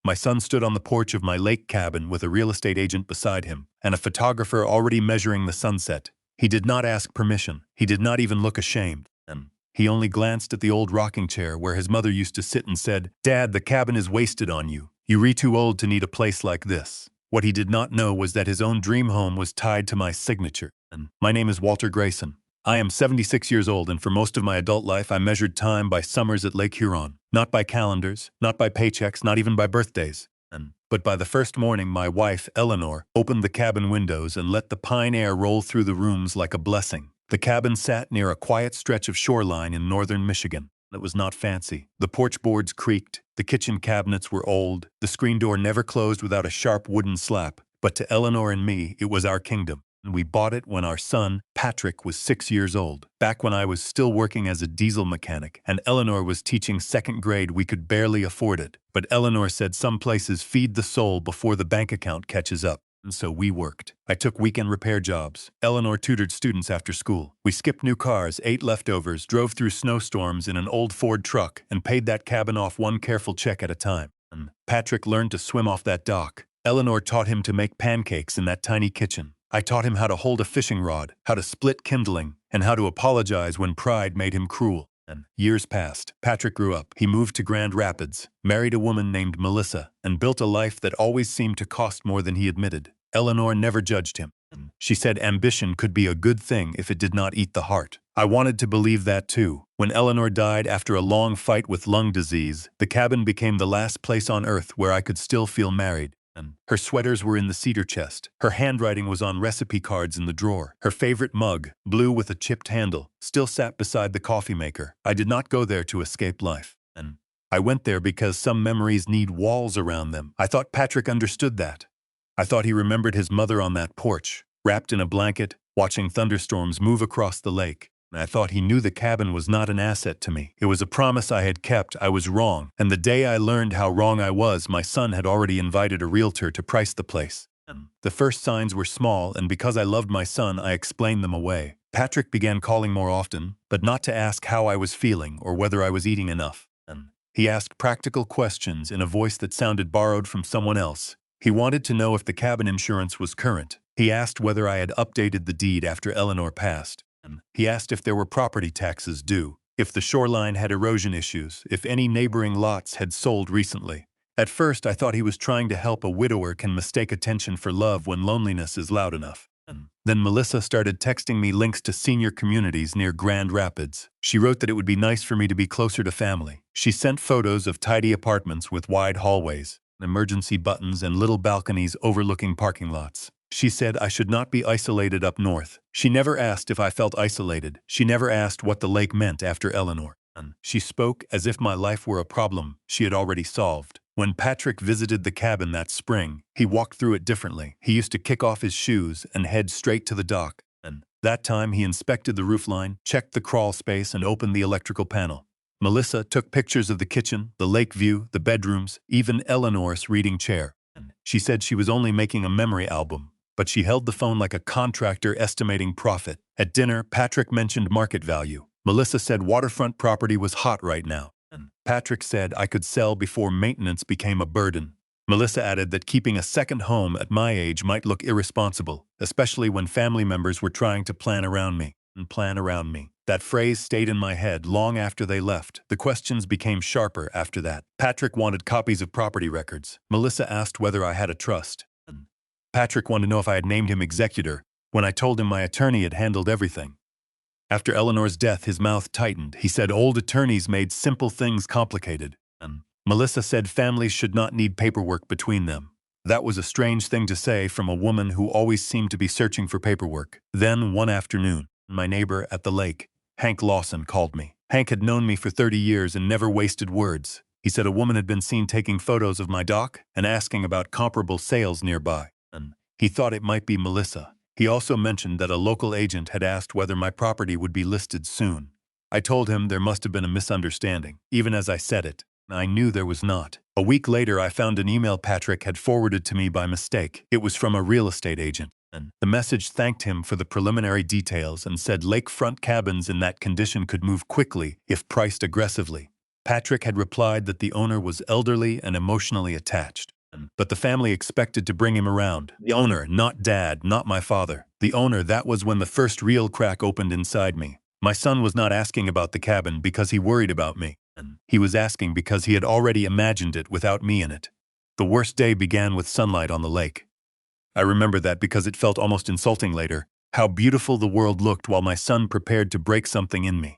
My son stood on the porch of my lake cabin with a real estate agent beside him, and a photographer already measuring the sunset. He did not ask permission. He did not even look ashamed. And he only glanced at the old rocking chair where his mother used to sit and said, "Dad, the cabin is wasted on you. You're too old to need a place like this." What he did not know was that his own dream home was tied to my signature. And my name is Walter Grayson. I am 76 years old, and for most of my adult life I measured time by summers at Lake Huron. Not by calendars, not by paychecks, not even by birthdays. But by the first morning, my wife, Eleanor, opened the cabin windows and let the pine air roll through the rooms like a blessing. The cabin sat near a quiet stretch of shoreline in northern Michigan. It was not fancy. The porch boards creaked, the kitchen cabinets were old, the screen door never closed without a sharp wooden slap. But to Eleanor and me, it was our kingdom. And we bought it when our son, Patrick, was 6 years old. Back when I was still working as a diesel mechanic and Eleanor was teaching second grade, we could barely afford it. But Eleanor said some places feed the soul before the bank account catches up. And so we worked. I took weekend repair jobs. Eleanor tutored students after school. We skipped new cars, ate leftovers, drove through snowstorms in an old Ford truck, and paid that cabin off one careful check at a time. And Patrick learned to swim off that dock. Eleanor taught him to make pancakes in that tiny kitchen. I taught him how to hold a fishing rod, how to split kindling, and how to apologize when pride made him cruel. And years passed. Patrick grew up. He moved to Grand Rapids, married a woman named Melissa, and built a life that always seemed to cost more than he admitted. Eleanor never judged him. She said ambition could be a good thing if it did not eat the heart. I wanted to believe that too. When Eleanor died after a long fight with lung disease, the cabin became the last place on earth where I could still feel married. Her sweaters were in the cedar chest. Her handwriting was on recipe cards in the drawer. Her favorite mug, blue with a chipped handle, still sat beside the coffee maker. I did not go there to escape life. And I went there because some memories need walls around them. I thought Patrick understood that. I thought he remembered his mother on that porch, wrapped in a blanket, watching thunderstorms move across the lake. I thought he knew the cabin was not an asset to me. It was a promise I had kept. I was wrong. And the day I learned how wrong I was, my son had already invited a realtor to price the place. The first signs were small, and because I loved my son, I explained them away. Patrick began calling more often, but not to ask how I was feeling or whether I was eating enough. He asked practical questions in a voice that sounded borrowed from someone else. He wanted to know if the cabin insurance was current. He asked whether I had updated the deed after Eleanor passed. He asked if there were property taxes due, if the shoreline had erosion issues, if any neighboring lots had sold recently. At first, I thought he was trying to help. A widower can mistake attention for love when loneliness is loud enough. Then Melissa started texting me links to senior communities near Grand Rapids. She wrote that it would be nice for me to be closer to family. She sent photos of tidy apartments with wide hallways, emergency buttons, and little balconies overlooking parking lots. She said I should not be isolated up north. She never asked if I felt isolated. She never asked what the lake meant after Eleanor. She spoke as if my life were a problem she had already solved. When Patrick visited the cabin that spring, he walked through it differently. He used to kick off his shoes and head straight to the dock. That time he inspected the roofline, checked the crawl space, and opened the electrical panel. Melissa took pictures of the kitchen, the lake view, the bedrooms, even Eleanor's reading chair. She said she was only making a memory album, but she held the phone like a contractor estimating profit. At dinner, Patrick mentioned market value. Melissa said waterfront property was hot right now. Patrick said I could sell before maintenance became a burden. Melissa added that keeping a second home at my age might look irresponsible, especially when family members were trying to plan around me. That phrase stayed in my head long after they left. The questions became sharper after that. Patrick wanted copies of property records. Melissa asked whether I had a trust. Patrick wanted to know if I had named him executor, when I told him my attorney had handled everything. After Eleanor's death, his mouth tightened. He said old attorneys made simple things complicated. Melissa said families should not need paperwork between them. That was a strange thing to say from a woman who always seemed to be searching for paperwork. Then, one afternoon, my neighbor at the lake, Hank Lawson, called me. Hank had known me for 30 years and never wasted words. He said a woman had been seen taking photos of my dock and asking about comparable sales nearby. He thought it might be Melissa. He also mentioned that a local agent had asked whether my property would be listed soon. I told him there must have been a misunderstanding. Even as I said it, I knew there was not. A week later, I found an email Patrick had forwarded to me by mistake. It was from a real estate agent. The message thanked him for the preliminary details and said lakefront cabins in that condition could move quickly if priced aggressively. Patrick had replied that the owner was elderly and emotionally attached, but the family expected to bring him around. The owner, not Dad, not my father. The owner, that was when the first real crack opened inside me. My son was not asking about the cabin because he worried about me. He was asking because he had already imagined it without me in it. The worst day began with sunlight on the lake. I remember that because it felt almost insulting later, how beautiful the world looked while my son prepared to break something in me.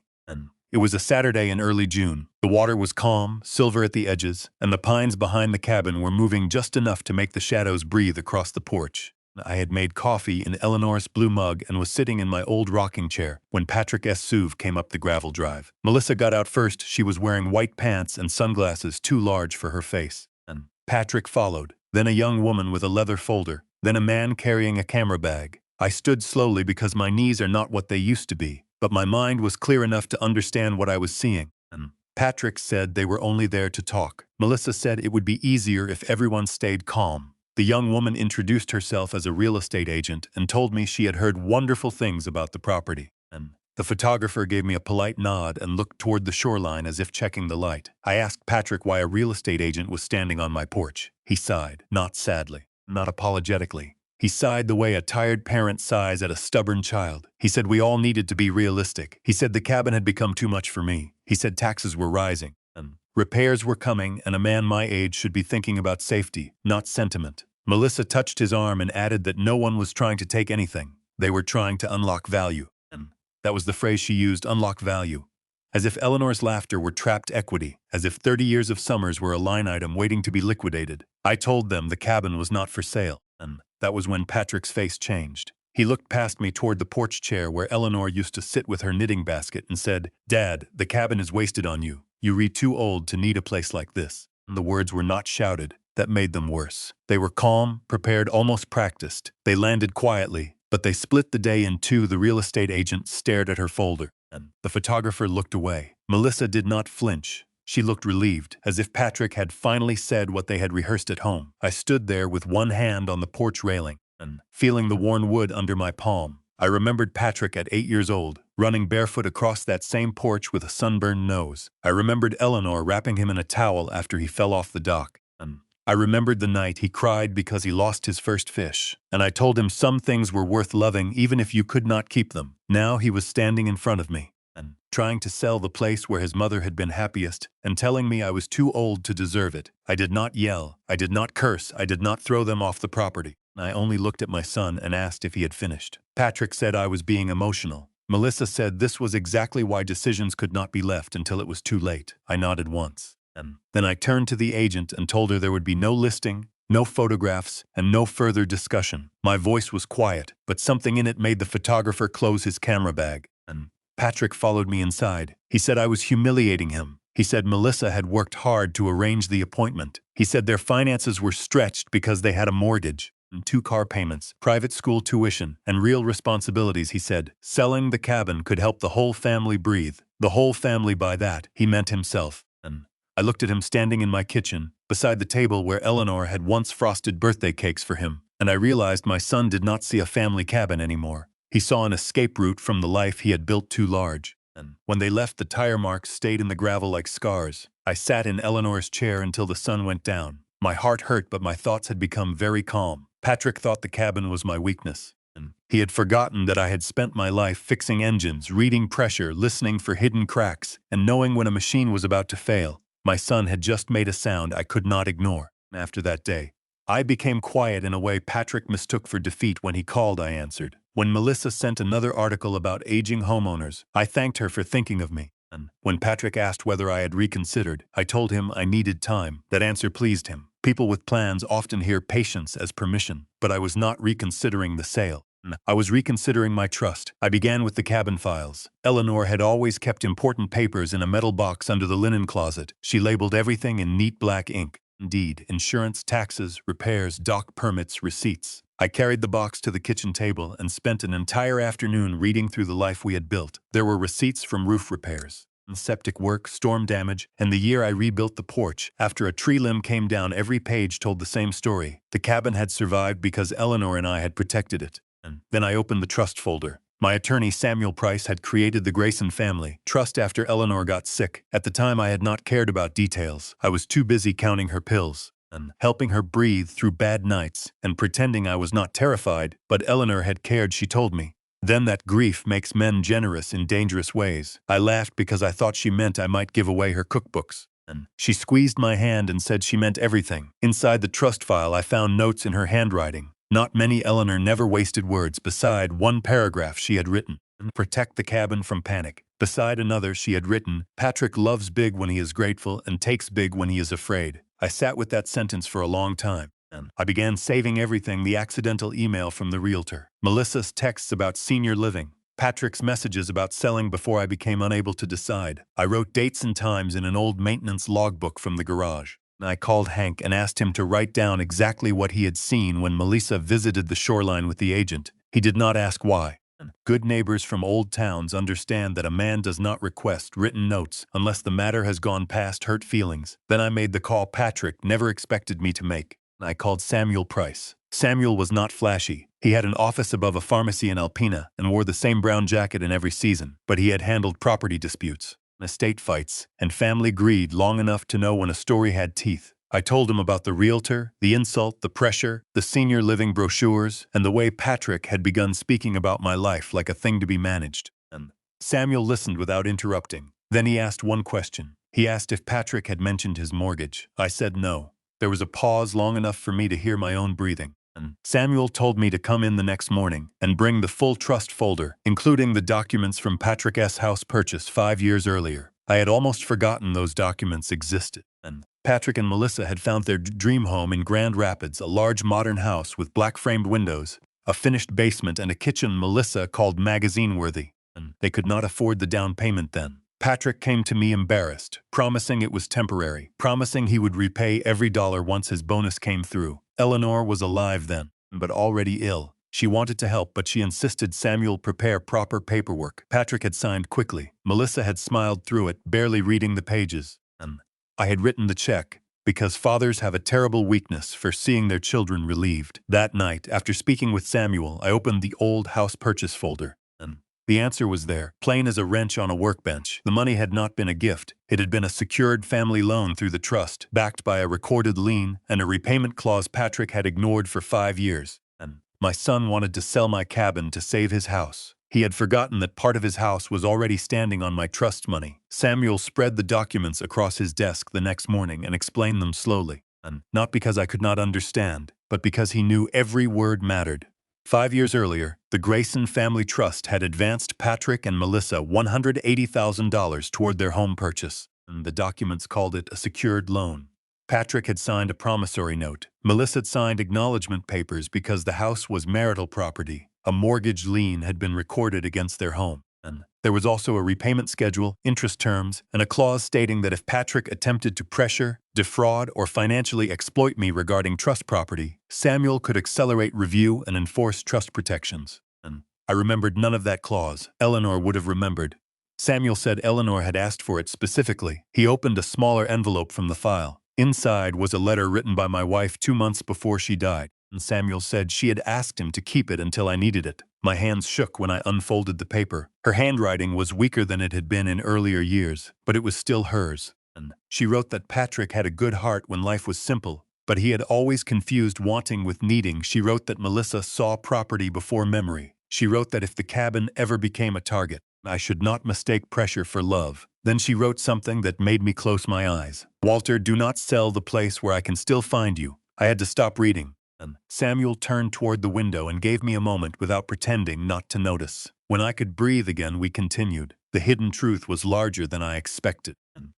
It was a Saturday in early June. The water was calm, silver at the edges, and the pines behind the cabin were moving just enough to make the shadows breathe across the porch. I had made coffee in Eleanor's blue mug and was sitting in my old rocking chair when Patrick S. Suve came up the gravel drive. Melissa got out first. She was wearing white pants and sunglasses too large for her face. And Patrick followed, then a young woman with a leather folder, then a man carrying a camera bag. I stood slowly because my knees are not what they used to be, but my mind was clear enough to understand what I was seeing. And Patrick said they were only there to talk. Melissa said it would be easier if everyone stayed calm. The young woman introduced herself as a real estate agent and told me she had heard wonderful things about the property. And the photographer gave me a polite nod and looked toward the shoreline as if checking the light. I asked Patrick why a real estate agent was standing on my porch. He sighed, not sadly, not apologetically. He sighed the way a tired parent sighs at a stubborn child. He said we all needed to be realistic. He said the cabin had become too much for me. He said taxes were rising, and repairs were coming, and a man my age should be thinking about safety, not sentiment. Melissa touched his arm and added that no one was trying to take anything. They were trying to unlock value. And that was the phrase she used, unlock value. As if Eleanor's laughter were trapped equity, as if 30 years of summers were a line item waiting to be liquidated. I told them the cabin was not for sale, and that was when Patrick's face changed. He looked past me toward the porch chair where Eleanor used to sit with her knitting basket and said, "Dad, the cabin is wasted on you. You re too old to need a place like this." And the words were not shouted. That made them worse. They were calm, prepared, almost practiced. They landed quietly, but they split the day in two. The real estate agent stared at her folder, and the photographer looked away. Melissa did not flinch. She looked relieved, as if Patrick had finally said what they had rehearsed at home. I stood there with one hand on the porch railing and feeling the worn wood under my palm. I remembered Patrick at 8 years old, running barefoot across that same porch with a sunburned nose. I remembered Eleanor wrapping him in a towel after he fell off the dock. And I remembered the night he cried because he lost his first fish. And I told him some things were worth loving even if you could not keep them. Now he was standing in front of me and trying to sell the place where his mother had been happiest, and telling me I was too old to deserve it. I did not yell, I did not curse, I did not throw them off the property. I only looked at my son and asked if he had finished. Patrick said I was being emotional. Melissa said this was exactly why decisions could not be left until it was too late. I nodded once. And then I turned to the agent and told her there would be no listing, no photographs, and no further discussion. My voice was quiet, but something in it made the photographer close his camera bag. And Patrick followed me inside. He said I was humiliating him. He said Melissa had worked hard to arrange the appointment. He said their finances were stretched because they had a mortgage, and 2 car payments, private school tuition, and real responsibilities. He said selling the cabin could help the whole family breathe. The whole family, by that, he meant himself. And I looked at him standing in my kitchen, beside the table where Eleanor had once frosted birthday cakes for him, and I realized my son did not see a family cabin anymore. He saw an escape route from the life he had built too large. And when they left, the tire marks stayed in the gravel like scars. I sat in Eleanor's chair until the sun went down. My heart hurt, but my thoughts had become very calm. Patrick thought the cabin was my weakness. And he had forgotten that I had spent my life fixing engines, reading pressure, listening for hidden cracks, and knowing when a machine was about to fail. My son had just made a sound I could not ignore. After that day, I became quiet in a way Patrick mistook for defeat. When he called, I answered. When Melissa sent another article about aging homeowners, I thanked her for thinking of me. And when Patrick asked whether I had reconsidered, I told him I needed time. That answer pleased him. People with plans often hear patience as permission, but I was not reconsidering the sale. I was reconsidering my trust. I began with the cabin files. Eleanor had always kept important papers in a metal box under the linen closet. She labeled everything in neat black ink. Indeed, insurance, taxes, repairs, dock permits, receipts. I carried the box to the kitchen table and spent an entire afternoon reading through the life we had built. There were receipts from roof repairs, septic work, storm damage, and the year I rebuilt the porch after a tree limb came down. Every page told the same story. The cabin had survived because Eleanor and I had protected it. And then I opened the trust folder. My attorney Samuel Price had created the Grayson family trust after Eleanor got sick. At the time I had not cared about details. I was too busy counting her pills and helping her breathe through bad nights and pretending I was not terrified, but Eleanor had cared, she told me. Then that grief makes men generous in dangerous ways. I laughed because I thought she meant I might give away her cookbooks. And she squeezed my hand and said she meant everything. Inside the trust file I found notes in her handwriting. Not many. Eleanor never wasted words. Beside one paragraph she had written, "Protect the cabin from panic." Beside another she had written, "Patrick loves big when he is grateful and takes big when he is afraid." I sat with that sentence for a long time. And I began saving everything: the accidental email from the realtor, Melissa's texts about senior living, Patrick's messages about selling before I became unable to decide. I wrote dates and times in an old maintenance logbook from the garage. I called Hank and asked him to write down exactly what he had seen when Melissa visited the shoreline with the agent. He did not ask why. Good neighbors from old towns understand that a man does not request written notes unless the matter has gone past hurt feelings. Then I made the call Patrick never expected me to make. I called Samuel Price. Samuel was not flashy. He had an office above a pharmacy in Alpena and wore the same brown jacket in every season, but he had handled property disputes, estate fights, and family greed long enough to know when a story had teeth. I told him about the realtor, the insult, the pressure, the senior living brochures, and the way Patrick had begun speaking about my life like a thing to be managed. And Samuel listened without interrupting. Then he asked one question. He asked if Patrick had mentioned his mortgage. I said no. There was a pause long enough for me to hear my own breathing. And Samuel told me to come in the next morning and bring the full trust folder, including the documents from Patrick's house purchase 5 years earlier. I had almost forgotten those documents existed. And Patrick and Melissa had found their dream home in Grand Rapids, a large modern house with black-framed windows, a finished basement, and a kitchen Melissa called magazine-worthy. And they could not afford the down payment then. Patrick came to me embarrassed, promising it was temporary, promising he would repay every dollar once his bonus came through. Eleanor was alive then, but already ill. She wanted to help, but she insisted Samuel prepare proper paperwork. Patrick had signed quickly. Melissa had smiled through it, barely reading the pages. And I had written the check, because fathers have a terrible weakness for seeing their children relieved. That night, after speaking with Samuel, I opened the old house purchase folder. And the answer was there, plain as a wrench on a workbench. The money had not been a gift. It had been a secured family loan through the trust, backed by a recorded lien and a repayment clause Patrick had ignored for 5 years. And my son wanted to sell my cabin to save his house. He had forgotten that part of his house was already standing on my trust money. Samuel spread the documents across his desk the next morning and explained them slowly. And not because I could not understand, but because he knew every word mattered. 5 years earlier, the Grayson Family Trust had advanced Patrick and Melissa $180,000 toward their home purchase, and the documents called it a secured loan. Patrick had signed a promissory note. Melissa had signed acknowledgement papers because the house was marital property. A mortgage lien had been recorded against their home. And there was also a repayment schedule, interest terms, and a clause stating that if Patrick attempted to pressure, defraud, or financially exploit me regarding trust property, Samuel could accelerate review and enforce trust protections. And I remembered none of that clause. Eleanor would have remembered. Samuel said Eleanor had asked for it specifically. He opened a smaller envelope from the file. Inside was a letter written by my wife 2 months before she died, and Samuel said she had asked him to keep it until I needed it. My hands shook when I unfolded the paper. Her handwriting was weaker than it had been in earlier years, but it was still hers. And she wrote that Patrick had a good heart when life was simple, but he had always confused wanting with needing. She wrote that Melissa saw property before memory. She wrote that if the cabin ever became a target, I should not mistake pressure for love. Then she wrote something that made me close my eyes. "Walter, do not sell the place where I can still find you." I had to stop reading. And Samuel turned toward the window and gave me a moment without pretending not to notice. When I could breathe again, we continued. The hidden truth was larger than I expected.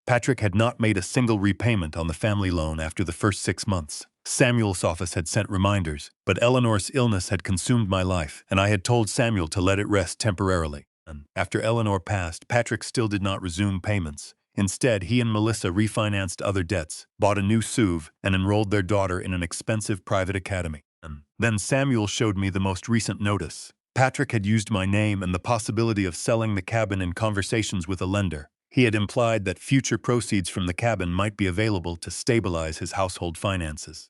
Patrick had not made a single repayment on the family loan after the first 6 months. Samuel's office had sent reminders, but Eleanor's illness had consumed my life, and I had told Samuel to let it rest temporarily. And after Eleanor passed, Patrick still did not resume payments. Instead, he and Melissa refinanced other debts, bought a new SUV, and enrolled their daughter in an expensive private academy. And then Samuel showed me the most recent notice. Patrick had used my name and the possibility of selling the cabin in conversations with a lender. He had implied that future proceeds from the cabin might be available to stabilize his household finances.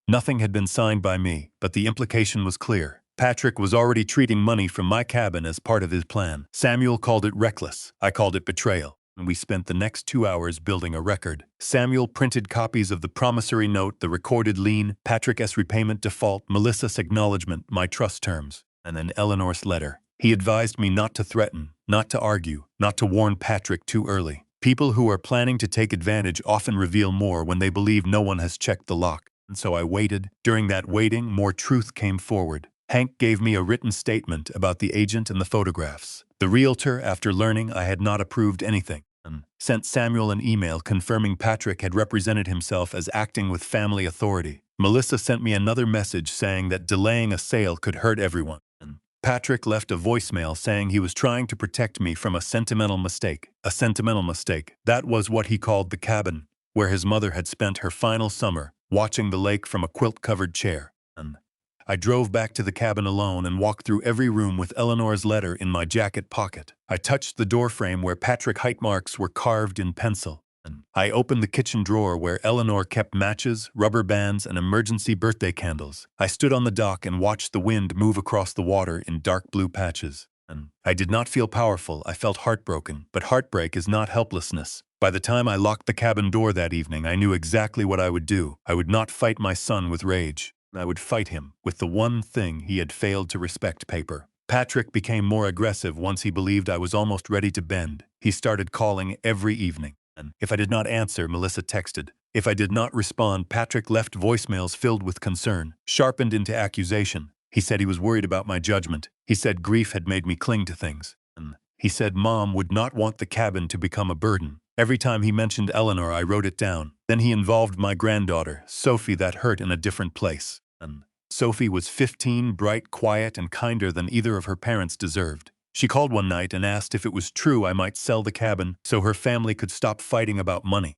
Nothing had been signed by me, but the implication was clear. Patrick was already treating money from my cabin as part of his plan. Samuel called it reckless. I called it betrayal. And we spent the next 2 hours building a record. Samuel printed copies of the promissory note, the recorded lien, Patrick's repayment default, Melissa's acknowledgement, my trust terms, and then Eleanor's letter. He advised me not to threaten, not to argue, not to warn Patrick too early. People who are planning to take advantage often reveal more when they believe no one has checked the lock. And so I waited. During that waiting, more truth came forward. Hank gave me a written statement about the agent and the photographs. The realtor, after learning I had not approved anything, sent Samuel an email confirming Patrick had represented himself as acting with family authority. Melissa sent me another message saying that delaying a sale could hurt everyone. Patrick left a voicemail saying he was trying to protect me from a sentimental mistake. A sentimental mistake. That was what he called the cabin, where his mother had spent her final summer, watching the lake from a quilt-covered chair. I drove back to the cabin alone and walked through every room with Eleanor's letter in my jacket pocket. I touched the doorframe where Patrick's height marks were carved in pencil. I opened the kitchen drawer where Eleanor kept matches, rubber bands, and emergency birthday candles. I stood on the dock and watched the wind move across the water in dark blue patches. I did not feel powerful, I felt heartbroken, but heartbreak is not helplessness. By the time I locked the cabin door that evening, I knew exactly what I would do. I would not fight my son with rage. I would fight him with the one thing he had failed to respect: paper. Patrick became more aggressive once he believed I was almost ready to bend. He started calling every evening. If I did not answer, Melissa texted. If I did not respond, Patrick left voicemails filled with concern, sharpened into accusation. He said he was worried about my judgment. He said grief had made me cling to things. He said Mom would not want the cabin to become a burden. Every time he mentioned Eleanor, I wrote it down. Then he involved my granddaughter, Sophie, that hurt in a different place. Sophie was 15, bright, quiet, and kinder than either of her parents deserved. She called one night and asked if it was true I might sell the cabin so her family could stop fighting about money.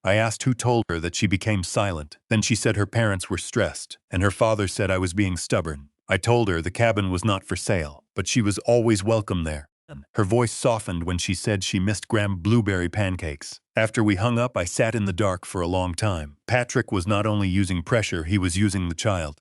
I asked who told her that. She became silent. Then she said her parents were stressed, and her father said I was being stubborn. I told her the cabin was not for sale, but she was always welcome there. Her voice softened when she said she missed Graham blueberry pancakes. After we hung up, I sat in the dark for a long time. Patrick was not only using pressure, he was using the child.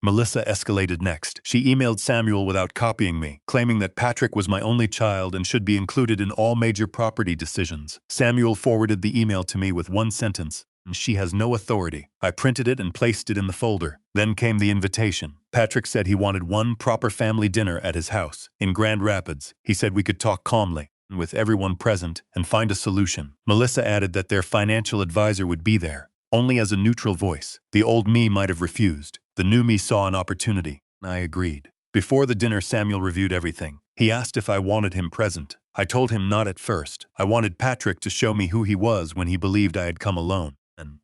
Melissa escalated next. She emailed Samuel without copying me, claiming that Patrick was my only child and should be included in all major property decisions. Samuel forwarded the email to me with one sentence: "She has no authority." I printed it and placed it in the folder. Then came the invitation. Patrick said he wanted one proper family dinner at his house in Grand Rapids. He said we could talk calmly, with everyone present, and find a solution. Melissa added that their financial advisor would be there, only as a neutral voice. The old me might have refused. The new me saw an opportunity. I agreed. Before the dinner, Samuel reviewed everything. He asked if I wanted him present. I told him not at first. I wanted Patrick to show me who he was when he believed I had come alone.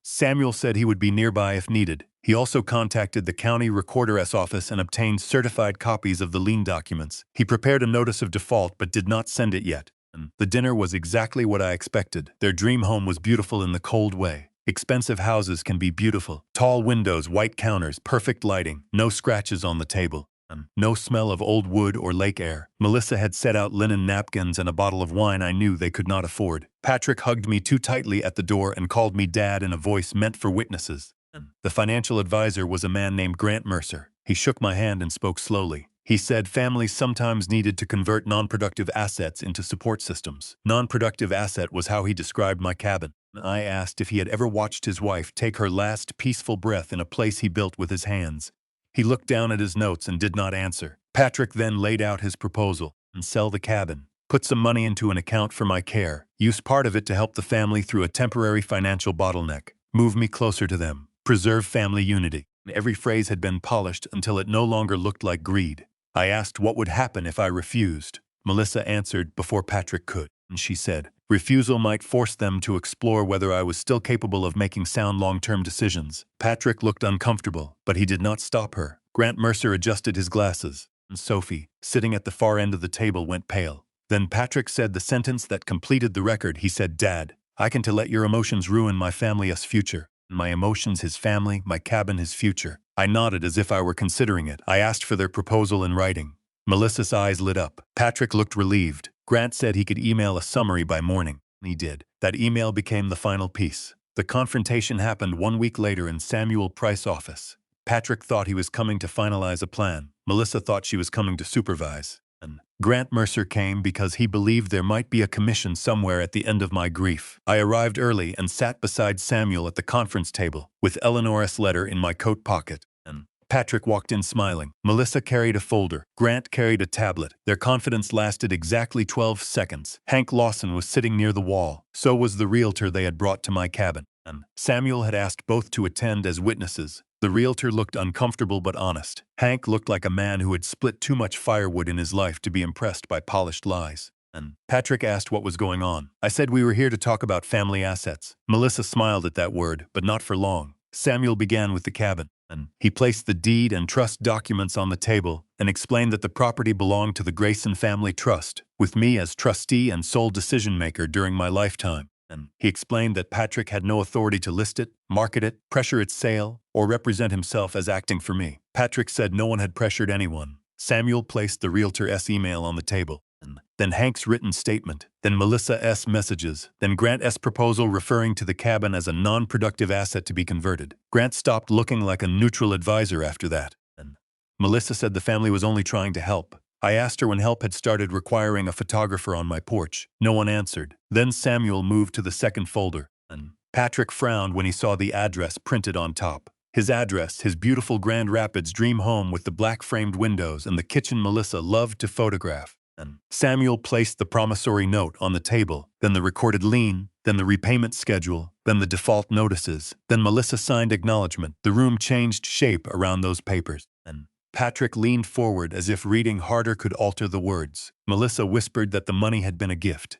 Samuel said he would be nearby if needed. He also contacted the county recorder's office and obtained certified copies of the lien documents. He prepared a notice of default but did not send it yet. The dinner was exactly what I expected. Their dream home was beautiful in the cold way. Expensive houses can be beautiful. Tall windows, white counters, perfect lighting, no scratches on the table, no smell of old wood or lake air. Melissa had set out linen napkins and a bottle of wine I knew they could not afford. Patrick hugged me too tightly at the door and called me Dad in a voice meant for witnesses. The financial advisor was a man named Grant Mercer. He shook my hand and spoke slowly. He said families sometimes needed to convert non-productive assets into support systems. Non-productive asset was how he described my cabin. I asked if he had ever watched his wife take her last peaceful breath in a place he built with his hands. He looked down at his notes and did not answer. Patrick then laid out his proposal: and sell the cabin, put some money into an account for my care, use part of it to help the family through a temporary financial bottleneck, move me closer to them, preserve family unity. Every phrase had been polished until it no longer looked like greed. I asked what would happen if I refused. Melissa answered before Patrick could, and she said, refusal might force them to explore whether I was still capable of making sound long-term decisions. Patrick looked uncomfortable, but he did not stop her. Grant Mercer adjusted his glasses, and Sophie, sitting at the far end of the table, went pale. Then Patrick said the sentence that completed the record. He said, "Dad, I can to let your emotions ruin my family's future. My emotions, his family, my cabin, his future." I nodded as if I were considering it. I asked for their proposal in writing. Melissa's eyes lit up. Patrick looked relieved. Grant said he could email a summary by morning. He did. That email became the final piece. The confrontation happened 1 week later in Samuel Price's office. Patrick thought he was coming to finalize a plan. Melissa thought she was coming to supervise. And Grant Mercer came because he believed there might be a commission somewhere at the end of my grief. I arrived early and sat beside Samuel at the conference table, with Eleanor's letter in my coat pocket. And Patrick walked in smiling. Melissa carried a folder. Grant carried a tablet. Their confidence lasted exactly 12 seconds. Hank Lawson was sitting near the wall. So was the realtor they had brought to my cabin. And Samuel had asked both to attend as witnesses. The realtor looked uncomfortable but honest. Hank looked like a man who had split too much firewood in his life to be impressed by polished lies. And Patrick asked what was going on. I said we were here to talk about family assets. Melissa smiled at that word, but not for long. Samuel began with the cabin. And he placed the deed and trust documents on the table and explained that the property belonged to the Grayson Family Trust, with me as trustee and sole decision-maker during my lifetime. And he explained that Patrick had no authority to list it, market it, pressure its sale, or represent himself as acting for me. Patrick said no one had pressured anyone. Samuel placed the realtor's email on the table. And then Hank's written statement, then Melissa's messages, then Grant's proposal referring to the cabin as a non-productive asset to be converted. Grant stopped looking like a neutral advisor after that. And Melissa said the family was only trying to help. I asked her when help had started requiring a photographer on my porch. No one answered. Then Samuel moved to the second folder. And Patrick frowned when he saw the address printed on top. His address, his beautiful Grand Rapids dream home with the black-framed windows and the kitchen Melissa loved to photograph. And Samuel placed the promissory note on the table, then the recorded lien, then the repayment schedule, then the default notices, then Melissa signed acknowledgement. The room changed shape around those papers. And Patrick leaned forward as if reading harder could alter the words. Melissa whispered that the money had been a gift.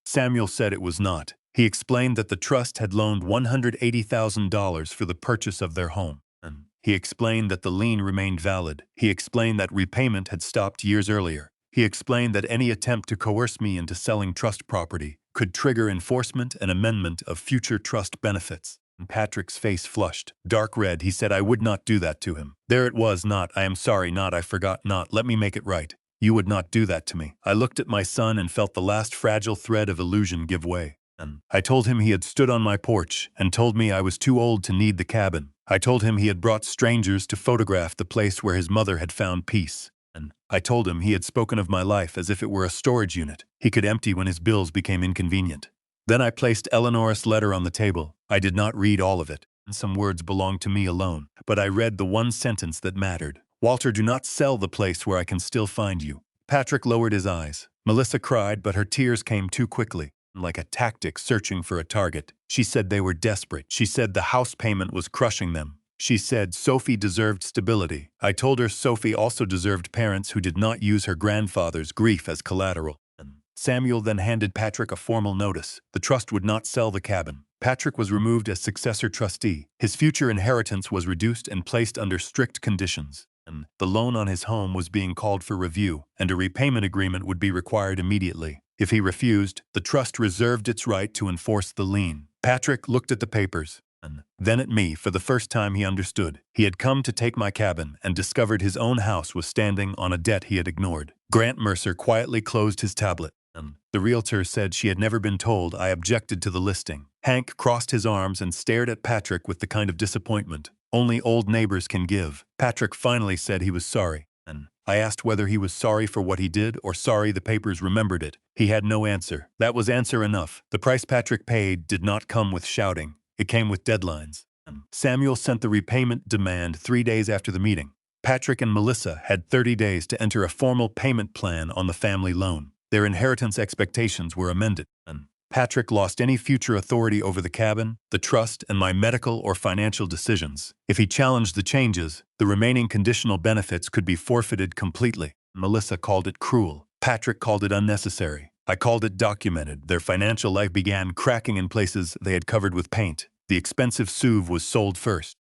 Samuel said it was not. He explained that the trust had loaned $180,000 for the purchase of their home. And he explained that the lien remained valid. He explained that repayment had stopped years earlier. He explained that any attempt to coerce me into selling trust property could trigger enforcement and amendment of future trust benefits. And Patrick's face flushed. Dark red, he said I would not do that to him. There it was, not, I am sorry, not, I forgot, not, let me make it right. You would not do that to me. I looked at my son and felt the last fragile thread of illusion give way. And I told him he had stood on my porch and told me I was too old to need the cabin. I told him he had brought strangers to photograph the place where his mother had found peace. And I told him he had spoken of my life as if it were a storage unit he could empty when his bills became inconvenient. Then I placed Eleanor's letter on the table. I did not read all of it. Some words belonged to me alone, but I read the one sentence that mattered. Walter, do not sell the place where I can still find you. Patrick lowered his eyes. Melissa cried, but her tears came too quickly, like a tactic searching for a target. She said they were desperate. She said the house payment was crushing them. She said Sophie deserved stability. I told her Sophie also deserved parents who did not use her grandfather's grief as collateral. Samuel then handed Patrick a formal notice. The trust would not sell the cabin. Patrick was removed as successor trustee. His future inheritance was reduced and placed under strict conditions. And the loan on his home was being called for review, and a repayment agreement would be required immediately. If he refused, the trust reserved its right to enforce the lien. Patrick looked at the papers. And then at me. For the first time he understood. He had come to take my cabin and discovered his own house was standing on a debt he had ignored. Grant Mercer quietly closed his tablet. And the realtor said she had never been told I objected to the listing. Hank crossed his arms and stared at Patrick with the kind of disappointment only old neighbors can give. Patrick finally said he was sorry. And I asked whether he was sorry for what he did or sorry the papers remembered it. He had no answer. That was answer enough. The price Patrick paid did not come with shouting. It came with deadlines. Samuel sent the repayment demand 3 days after the meeting. Patrick and Melissa had 30 days to enter a formal payment plan on the family loan. Their inheritance expectations were amended. And Patrick lost any future authority over the cabin, the trust, and my medical or financial decisions. If he challenged the changes, the remaining conditional benefits could be forfeited completely. Melissa called it cruel. Patrick called it unnecessary. I called it documented. Their financial life began cracking in places they had covered with paint. The expensive SUV was sold first.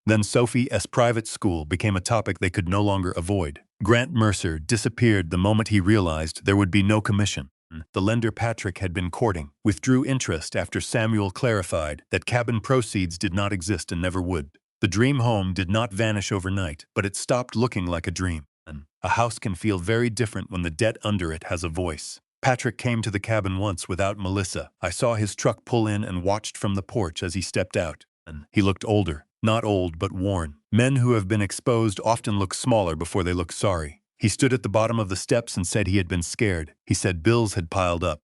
Then Sophie's private school became a topic they could no longer avoid. Grant Mercer disappeared the moment he realized there would be no commission. The lender Patrick had been courting withdrew interest after Samuel clarified that cabin proceeds did not exist and never would. The dream home did not vanish overnight, but it stopped looking like a dream. A house can feel very different when the debt under it has a voice. Patrick came to the cabin once without Melissa. I saw his truck pull in and watched from the porch as he stepped out. He looked older. not old but worn. Men who have been exposed often look smaller before they look sorry. He stood at the bottom of the steps and said he had been scared. He said bills had piled up.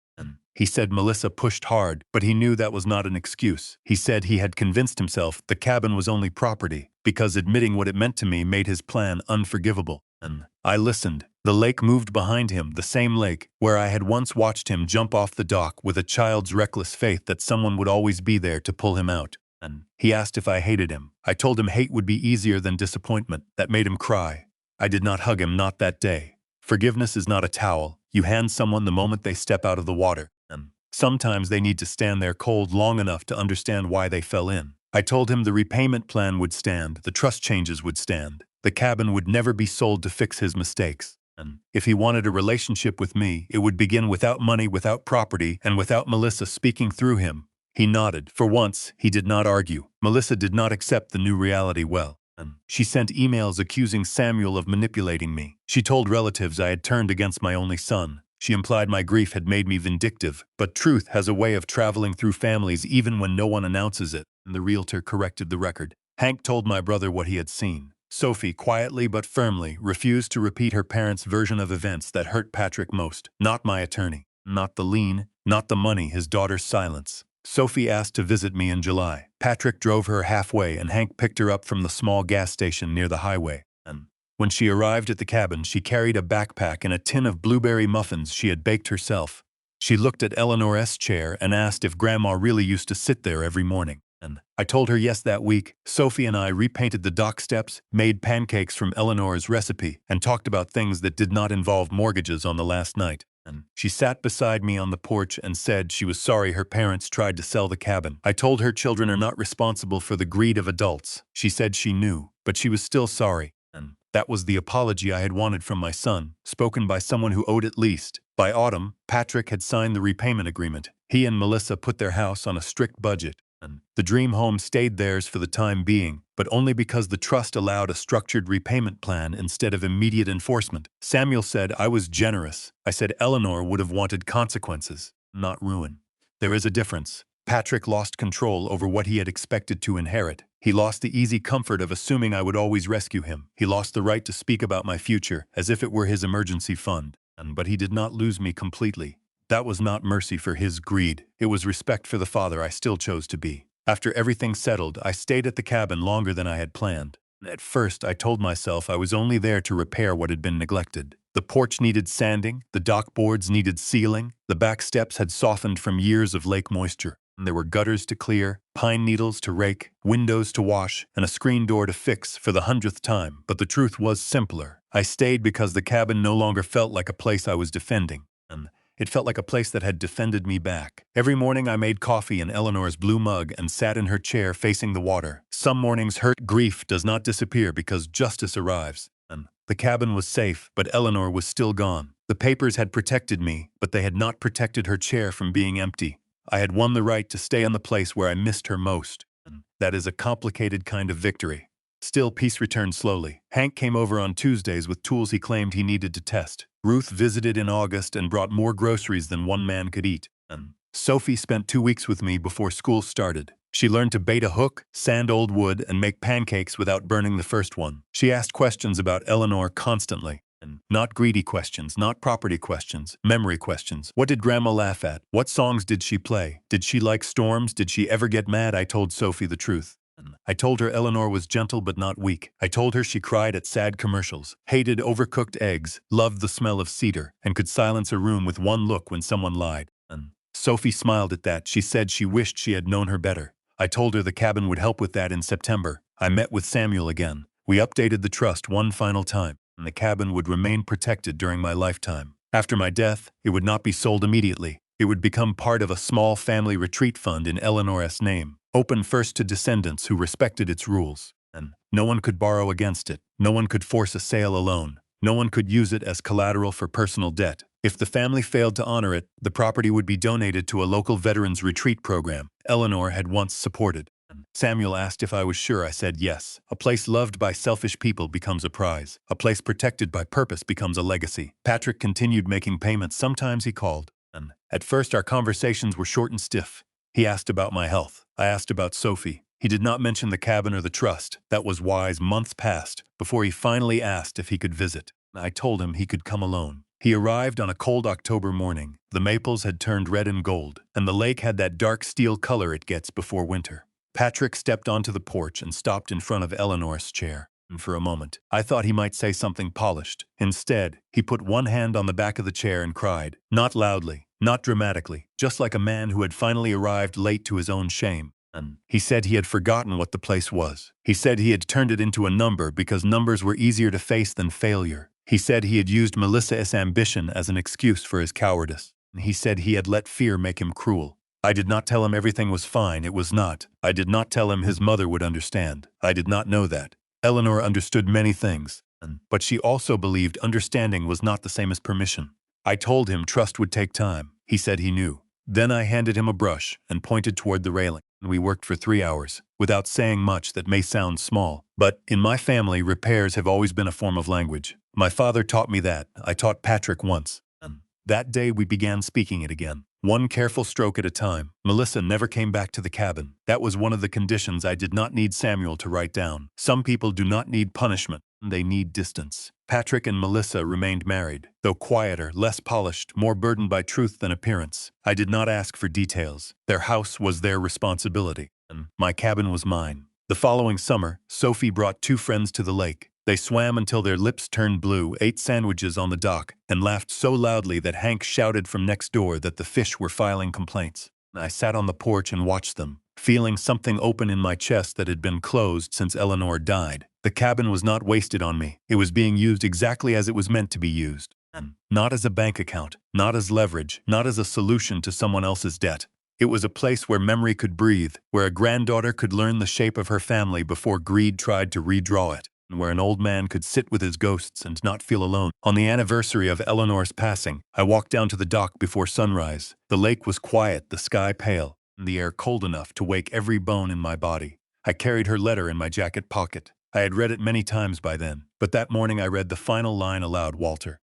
He said Melissa pushed hard, but he knew that was not an excuse. He said he had convinced himself the cabin was only property, because admitting what it meant to me made his plan unforgivable. And I listened. The lake moved behind him, the same lake where I had once watched him jump off the dock with a child's reckless faith that someone would always be there to pull him out. And he asked if I hated him. I told him hate would be easier than disappointment. That made him cry. I did not hug him, not that day. Forgiveness is not a towel. You hand someone the moment they step out of the water. And sometimes they need to stand there cold long enough to understand why they fell in. I told him the repayment plan would stand, the trust changes would stand. The cabin would never be sold to fix his mistakes. And if he wanted a relationship with me, it would begin without money, without property, and without Melissa speaking through him. He nodded. For once, he did not argue. Melissa did not accept the new reality well. She sent emails accusing Samuel of manipulating me. She told relatives I had turned against my only son. She implied my grief had made me vindictive, but truth has a way of traveling through families even when no one announces it, and the realtor corrected the record. Hank told my brother what he had seen. Sophie, quietly but firmly, refused to repeat her parents' version of events that hurt Patrick most. Not my attorney, not the lien, not the money, his daughter's silence. Sophie asked to visit me in July. Patrick drove her halfway and Hank picked her up from the small gas station near the highway. And when she arrived at the cabin, she carried a backpack and a tin of blueberry muffins she had baked herself. She looked at Eleanor's chair and asked if Grandma really used to sit there every morning. And I told her yes that week. Sophie and I repainted the dock steps, made pancakes from Eleanor's recipe, and talked about things that did not involve mortgages on the last night. And she sat beside me on the porch and said she was sorry her parents tried to sell the cabin. I told her children are not responsible for the greed of adults. She said she knew, but she was still sorry. And that was the apology I had wanted from my son, spoken by someone who owed at least. By autumn, Patrick had signed the repayment agreement. He and Melissa put their house on a strict budget. The dream home stayed theirs for the time being, but only because the trust allowed a structured repayment plan instead of immediate enforcement. Samuel said I was generous. I said Eleanor would have wanted consequences, not ruin. There is a difference. Patrick lost control over what he had expected to inherit. He lost the easy comfort of assuming I would always rescue him. He lost the right to speak about my future, as if it were his emergency fund. But he did not lose me completely. That was not mercy for his greed. It was respect for the father I still chose to be. After everything settled, I stayed at the cabin longer than I had planned. At first, I told myself I was only there to repair what had been neglected. The porch needed sanding, the dock boards needed sealing, the back steps had softened from years of lake moisture. There were gutters to clear, pine needles to rake, windows to wash, and a screen door to fix for the 100th time. But the truth was simpler. I stayed because the cabin no longer felt like a place I was defending. It felt like a place that had defended me back. Every morning I made coffee in Eleanor's blue mug and sat in her chair facing the water. Some mornings grief does not disappear because justice arrives. The cabin was safe, but Eleanor was still gone. The papers had protected me, but they had not protected her chair from being empty. I had won the right to stay in the place where I missed her most. That is a complicated kind of victory. Still, peace returned slowly. Hank came over on Tuesdays with tools he claimed he needed to test. Ruth visited in August and brought more groceries than one man could eat. Sophie spent 2 weeks with me before school started. She learned to bait a hook, sand old wood, and make pancakes without burning the first one. She asked questions about Eleanor constantly. Not greedy questions, not property questions, memory questions. What did Grandma laugh at? What songs did she play? Did she like storms? Did she ever get mad? I told Sophie the truth. I told her Eleanor was gentle but not weak. I told her she cried at sad commercials, hated overcooked eggs, loved the smell of cedar, and could silence a room with one look when someone lied. Sophie smiled at that. She said she wished she had known her better. I told her the cabin would help with that in September. I met with Samuel again. We updated the trust one final time, and the cabin would remain protected during my lifetime. After my death, it would not be sold immediately. It would become part of a small family retreat fund in Eleanor's name, open first to descendants who respected its rules. And no one could borrow against it. No one could force a sale alone. No one could use it as collateral for personal debt. If the family failed to honor it, the property would be donated to a local veterans retreat program Eleanor had once supported. Samuel asked if I was sure. I said yes. A place loved by selfish people becomes a prize. A place protected by purpose becomes a legacy. Patrick continued making payments. Sometimes he called. At first, our conversations were short and stiff. He asked about my health. I asked about Sophie. He did not mention the cabin or the trust. That was wise. Months passed before he finally asked if he could visit. I told him he could come alone. He arrived on a cold October morning. The maples had turned red and gold, and the lake had that dark steel color it gets before winter. Patrick stepped onto the porch and stopped in front of Eleanor's chair. And for a moment, I thought he might say something polished. Instead, he put one hand on the back of the chair and cried. Not loudly, not dramatically, just like a man who had finally arrived late to his own shame. And he said he had forgotten what the place was. He said he had turned it into a number because numbers were easier to face than failure. He said he had used Melissa's ambition as an excuse for his cowardice. He said he had let fear make him cruel. I did not tell him everything was fine. It was not. I did not tell him his mother would understand. I did not know that. Eleanor understood many things, but she also believed understanding was not the same as permission. I told him trust would take time. He said he knew. Then I handed him a brush and pointed toward the railing. We worked for 3 hours, without saying much that may sound small. But in my family, repairs have always been a form of language. My father taught me that. I taught Patrick once. That day we began speaking it again. One careful stroke at a time. Melissa never came back to the cabin. That was one of the conditions I did not need Samuel to write down. Some people do not need punishment. They need distance. Patrick and Melissa remained married, though quieter, less polished, more burdened by truth than appearance. I did not ask for details. Their house was their responsibility, and my cabin was mine. The following summer, Sophie brought 2 friends to the lake. They swam until their lips turned blue, ate sandwiches on the dock, and laughed so loudly that Hank shouted from next door that the fish were filing complaints. I sat on the porch and watched them, feeling something open in my chest that had been closed since Eleanor died. The cabin was not wasted on me. It was being used exactly as it was meant to be used. Not as a bank account, not as leverage, not as a solution to someone else's debt. It was a place where memory could breathe, where a granddaughter could learn the shape of her family before greed tried to redraw it, and where an old man could sit with his ghosts and not feel alone. On the anniversary of Eleanor's passing, I walked down to the dock before sunrise. The lake was quiet, the sky pale, and the air cold enough to wake every bone in my body. I carried her letter in my jacket pocket. I had read it many times by then, but that morning I read the final line aloud, Walter.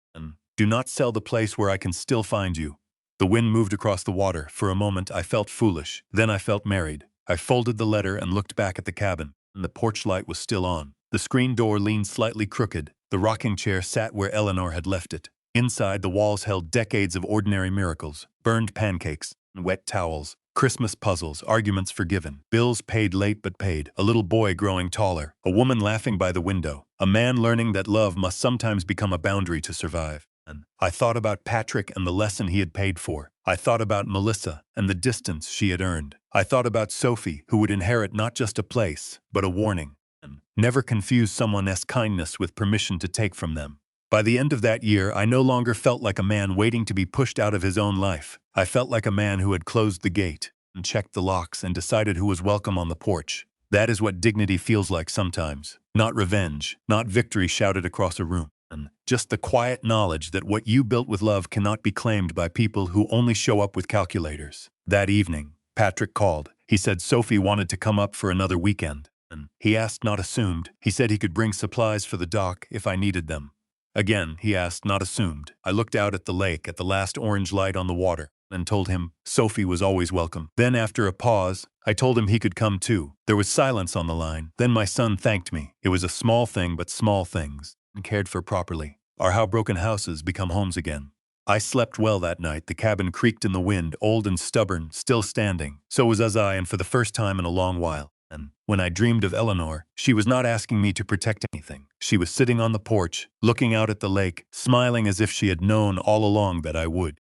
Do not sell the place where I can still find you. The wind moved across the water. For a moment I felt foolish. Then I felt married. I folded the letter and looked back at the cabin, and the porch light was still on. The screen door leaned slightly crooked. The rocking chair sat where Eleanor had left it. Inside, the walls held decades of ordinary miracles, burned pancakes, wet towels, Christmas puzzles, arguments forgiven, bills paid late but paid, a little boy growing taller, a woman laughing by the window, a man learning that love must sometimes become a boundary to survive. And I thought about Patrick and the lesson he had paid for. I thought about Melissa and the distance she had earned. I thought about Sophie, who would inherit not just a place, but a warning. And never confuse someone's kindness with permission to take from them. By the end of that year, I no longer felt like a man waiting to be pushed out of his own life. I felt like a man who had closed the gate and checked the locks and decided who was welcome on the porch. That is what dignity feels like sometimes. Not revenge, not victory shouted across a room. And just the quiet knowledge that what you built with love cannot be claimed by people who only show up with calculators. That evening, Patrick called. He said Sophie wanted to come up for another weekend. And he asked, not assumed. He said he could bring supplies for the dock if I needed them. Again, he asked, not assumed. I looked out at the lake, at the last orange light on the water, and told him Sophie was always welcome. Then, after a pause, I told him he could come too. There was silence on the line. Then my son thanked me. It was a small thing, but small things, and cared for properly, are how broken houses become homes again. I slept well that night. The cabin creaked in the wind, old and stubborn, still standing. So was I, and for the first time in a long while. And when I dreamed of Eleanor, she was not asking me to protect anything. She was sitting on the porch, looking out at the lake, smiling as if she had known all along that I would.